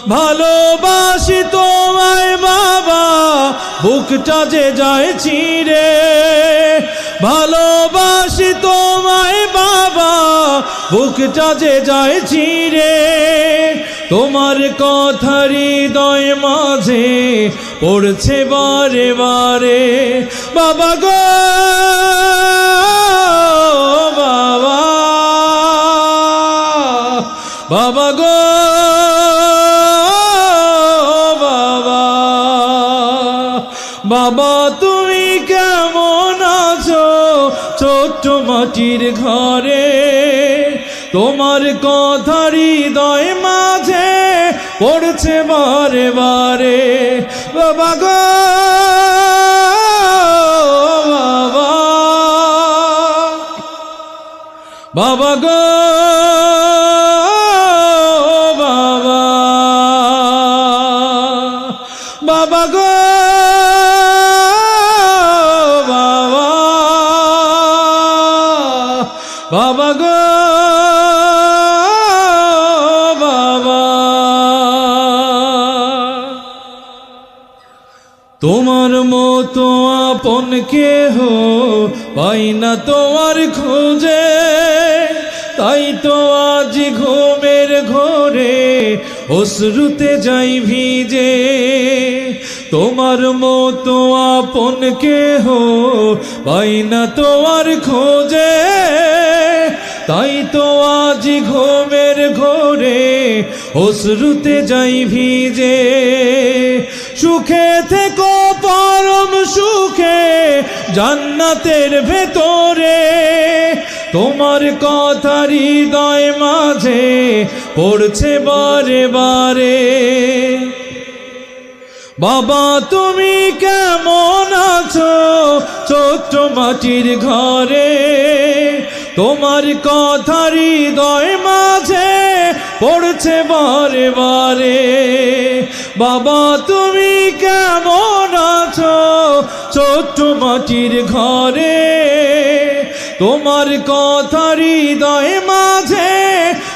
ভালোবাসি তোমায় বাবা, বুকটা যে যায় চিরে। ভালোবাসি তোমায় বাবা, বুকটা যে যায় চিরে। তোমার কথা হৃদয় মাঝে পড়ছে বারে বারে। বাবা গো বাবা, বাবা গো বাবা, তুমি কেমন আছো ছোট্ট মাটির ঘরে? তোমার কথা হৃদয় মাঝে পড়ছে বারে বারে। বাবা গো বাবা, বাবা গো বাবা, বাবা গো বাবা গো বাবা। তোমার মতো আপন কেহ পাই না তোমার খোঁজে, তাই তো আজ ঘুমের ঘোরে অশ্রুতে যাই ভিজে। তোমার মতো আপন কেহ পাই না তোমার খোঁজে, তাই তো আজ ঘুমের ঘোরে অশ্রুতে যাই ভিজে। সুখে থেকো পরম সুখে জান্নাতের ভেতরে। তোমার কথা হৃদয় মাঝে পড়ছে বারে বারে। বাবা তুমি কেমন আছো ছোট্ট মাটির ঘরে? তোমার কথা হৃদয় মাঝে পড়ছে বারে বারে। বাবা তুমি কেমন আছো ছোট্ট মাটির ঘরে? তোমার কথা হৃদয় মাঝে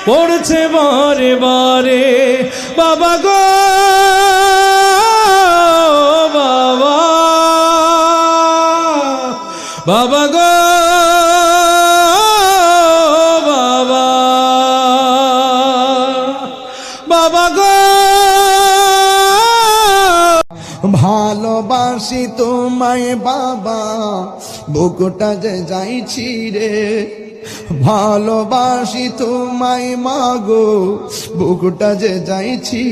পড়ছে বারে বারে। বাবা গো বাবা, বাবা গো বাবা, বাবা গো। ভালোবাসি তোমায় বাবা, বুকটা যে যাইছি রে। ভালোবাসি তোমায় মাগো, বুকটা যে যাইছি।